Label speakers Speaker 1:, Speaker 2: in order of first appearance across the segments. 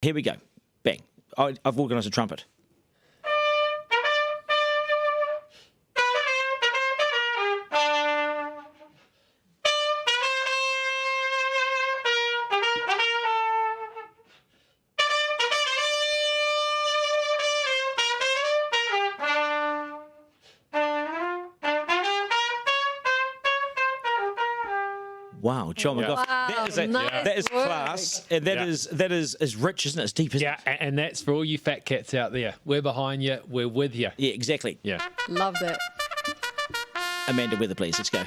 Speaker 1: Here we go. Bang. I've organised a trumpet. Wow, John McGough.
Speaker 2: Wow,
Speaker 1: that is class, and that is rich, isn't it? It's deep, isn't it?
Speaker 3: Yeah, and that's for all you fat cats out there. We're behind you. We're with you.
Speaker 1: Yeah, exactly.
Speaker 3: Yeah.
Speaker 2: Love that.
Speaker 1: Amanda Weather, please. Let's go.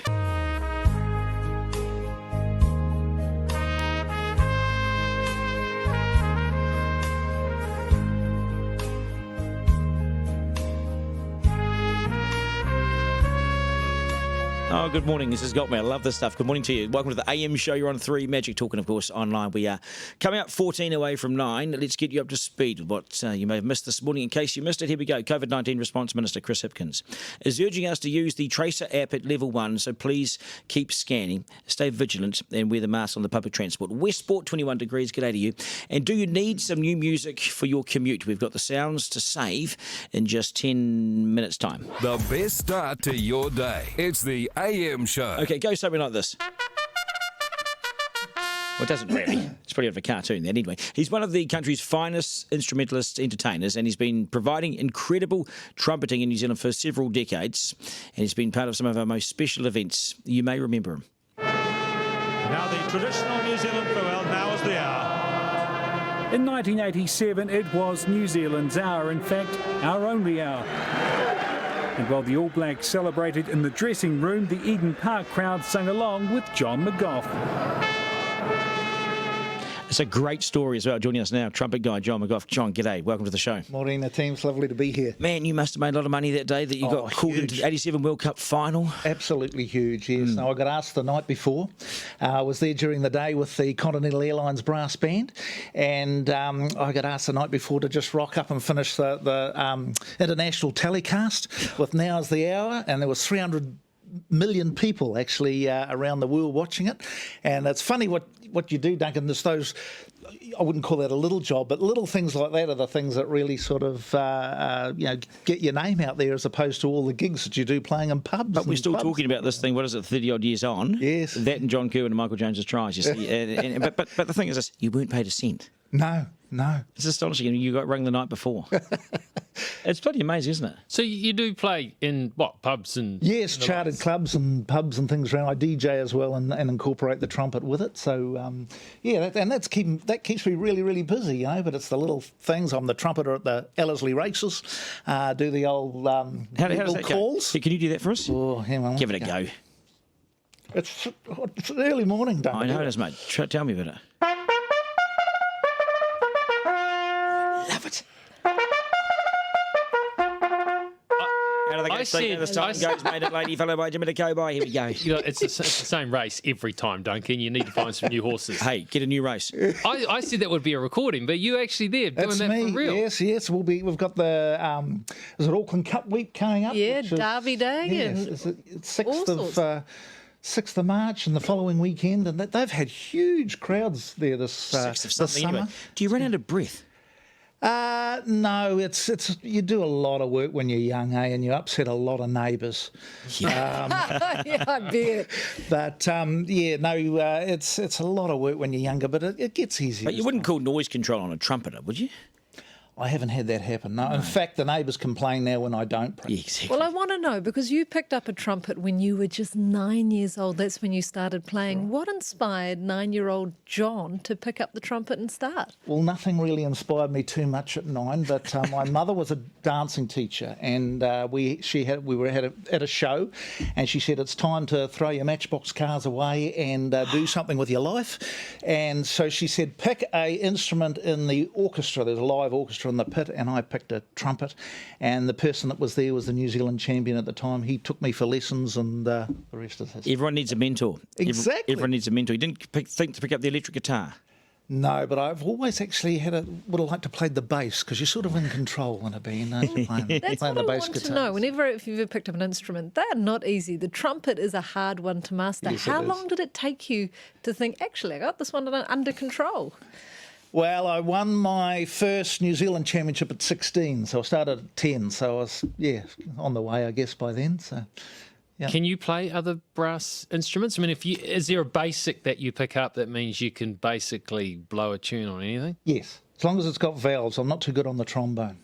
Speaker 1: Oh, good morning. This has got me. I love this stuff. Good morning to you. Welcome to the AM show. You're on 3 Magic Talking, of course, online. We are coming up 14 away from 9. Let's get you up to speed with what you may have missed this morning. In case you missed it, here we go. COVID-19 Response Minister Chris Hipkins is urging us to use the Tracer app at level 1, so please keep scanning, stay vigilant, and wear the mask on the public transport. Westport, 21 degrees. G'day to you. And do you need some new music for your commute? We've got the sounds to save in just 10 minutes' time.
Speaker 4: The best start to your day. It's the AM show.
Speaker 1: Okay, go something like this. Well, it doesn't really. It's pretty of a cartoon, that anyway. He's one of the country's finest instrumentalist entertainers, and he's been providing incredible trumpeting in New Zealand for several decades, and he's been part of some of our most special events. You may remember him.
Speaker 5: Now the traditional New Zealand farewell, now is the hour.
Speaker 6: In 1987, it was New Zealand's hour, in fact, our only hour. And while the All Blacks celebrated in the dressing room, the Eden Park crowd sang along with John McGough.
Speaker 1: It's a great story as well. Joining us now, trumpet guy John McGough. John, g'day. Welcome to the show.
Speaker 7: Morning, the team's lovely to be here.
Speaker 1: Man, you must have made a lot of money that day that you got called into the 87 World Cup final.
Speaker 7: Absolutely huge, yes. Now, I got asked the night before. I was there during the day with the Continental Airlines brass band, and I got asked the night before to just rock up and finish the international telecast with Now's the Hour, and there was 300 million people actually around the world watching it. And it's funny what you do, Duncan. There's those, I wouldn't call that a little job, but little things like that are the things that really sort of get your name out there, as opposed to all the gigs that you do playing in pubs.
Speaker 1: But we're still talking about this thing, what is it, 30-odd years on?
Speaker 7: Yes.
Speaker 1: That and John Kerwin and Michael Jones's tries, you see. But the thing is this, you weren't paid a cent.
Speaker 7: No.
Speaker 1: It's astonishing. You got rung the night before. It's bloody amazing, isn't it?
Speaker 3: So you do play in, pubs and...
Speaker 7: Yes, chartered clubs and pubs and things around. I DJ as well and incorporate the trumpet with it. So, that keeps me really, really busy, you know. But it's the little things. I'm the trumpeter at the Ellerslie races. Do the old
Speaker 1: how does that
Speaker 7: calls.
Speaker 1: Go? Can you do that for us?
Speaker 7: Oh, hang on.
Speaker 1: Give it a go.
Speaker 7: It's an early morning, don't
Speaker 1: I know it is, mate. Tell me about it. Love it. How do they go? The time goes, made it, lady, fellow by Jimmy to go by. Here we go.
Speaker 3: You know, it's the same race every time, Duncan. You need to find some new horses.
Speaker 1: Hey, get a new race.
Speaker 3: I said that would be a recording, but you actually there doing
Speaker 7: That's
Speaker 3: that
Speaker 7: me.
Speaker 3: for real.
Speaker 7: Yes. We've got the is it Auckland Cup week coming up?
Speaker 2: Yeah, Derby Day.
Speaker 7: Yes,
Speaker 2: And
Speaker 7: it's 6th of March and the following weekend, and they've had huge crowds there this summer.
Speaker 1: Anyway. Do you run out of breath?
Speaker 7: No, it's you do a lot of work when you're young, and you upset a lot of neighbours.
Speaker 1: Yeah.
Speaker 2: yeah, I bet.
Speaker 7: But it's a lot of work when you're younger, but it gets easier.
Speaker 1: But you wouldn't call noise control on a trumpeter, would you?
Speaker 7: I haven't had that happen. No. In fact, the neighbours complain now when I don't practice.
Speaker 1: Yeah, exactly.
Speaker 2: Well, I want to know, because you picked up a trumpet when you were just 9 years old. That's when you started playing. What inspired 9-year-old John to pick up the trumpet and start?
Speaker 7: Well, nothing really inspired me too much at 9, but my mother was a dancing teacher, and we were at a show, and she said it's time to throw your matchbox cars away and do something with your life. And so she said, pick a instrument in the orchestra. There's a live orchestra in the pit, and I picked a trumpet, and the person that was there was the New Zealand champion at the time. He took me for lessons, and the rest is history.
Speaker 1: Everyone needs a mentor.
Speaker 7: Exactly.
Speaker 1: Everyone needs a mentor. You didn't think to pick up the electric guitar?
Speaker 7: No, but I've always actually would have liked to play the bass, because you're sort of in control in a band, aren't you?
Speaker 2: That's
Speaker 7: playing
Speaker 2: what
Speaker 7: the
Speaker 2: I
Speaker 7: bass
Speaker 2: want
Speaker 7: guitar.
Speaker 2: to know. If you've ever picked up an instrument, they're not easy. The trumpet is a hard one to master.
Speaker 7: Yes,
Speaker 2: How
Speaker 7: it is.
Speaker 2: long did it take you to think, actually, I got this one under control?
Speaker 7: Well, I won my first New Zealand championship at 16, so I started at 10. So I was, on the way, I guess, by then. So, yeah.
Speaker 3: Can you play other brass instruments? I mean, is there a basic that you pick up that means you can basically blow a tune on anything?
Speaker 7: Yes, as long as it's got valves. I'm not too good on the trombone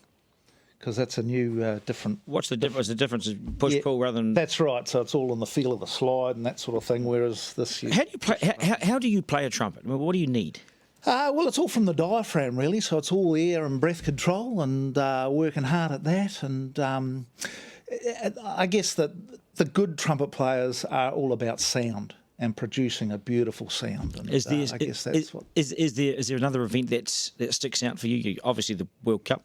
Speaker 7: because that's a new, different.
Speaker 1: What's the difference? The difference is push-pull rather than...
Speaker 7: That's right. So it's all in the feel of the slide and that sort of thing, whereas this...
Speaker 1: How do you play? How do you play a trumpet? I mean, what do you need?
Speaker 7: Well, it's all from the diaphragm, really. So it's all air and breath control and working hard at that. And I guess that the good trumpet players are all about sound and producing a beautiful sound. And
Speaker 1: Is there,
Speaker 7: I guess that's what...
Speaker 1: is there another event that sticks out for you? Obviously, the World Cup.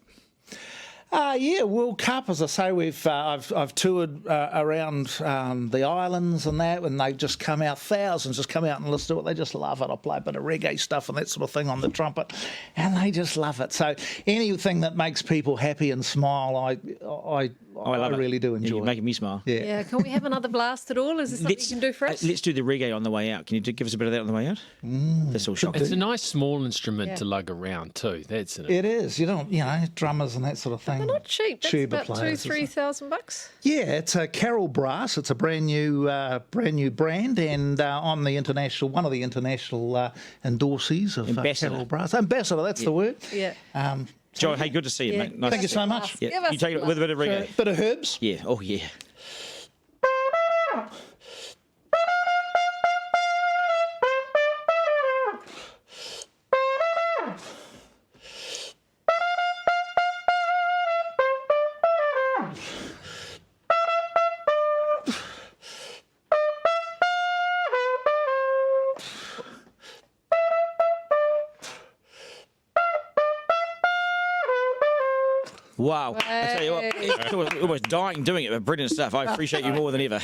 Speaker 7: World Cup, as I say, I've toured around the islands and that, and they just come out, thousands just come out and listen to it. They just love it. I play a bit of reggae stuff and that sort of thing on the trumpet, and they just love it. So anything that makes people happy and smile, I really do enjoy.
Speaker 1: You're making me smile.
Speaker 7: Yeah.
Speaker 2: Can we have another blast at all? Is there something you can do for us?
Speaker 1: Let's do the reggae on the way out. Can you give us a bit of that on the way out? That's all shocking.
Speaker 3: It's a nice small instrument to lug around too. That's it.
Speaker 7: It is. You don't, drummers and that sort of thing.
Speaker 2: They're not cheap. That's
Speaker 7: Tuba
Speaker 2: about
Speaker 7: players,
Speaker 2: $2,000-3,000.
Speaker 7: Yeah, it's a Carroll Brass. It's a brand new brand, and I'm the one of the international endorsees of Carroll Brass. Ambassador, that's the word.
Speaker 2: Yeah.
Speaker 1: Joe, hey, good to see you, mate. Nice
Speaker 7: Thank you
Speaker 1: to
Speaker 7: so much.
Speaker 1: see you. You take it with a bit of reggae.
Speaker 7: Bit of herbs.
Speaker 1: Yeah. Oh, yeah. Wow. I tell you what, almost dying doing it, but brilliant stuff. I appreciate you more than ever.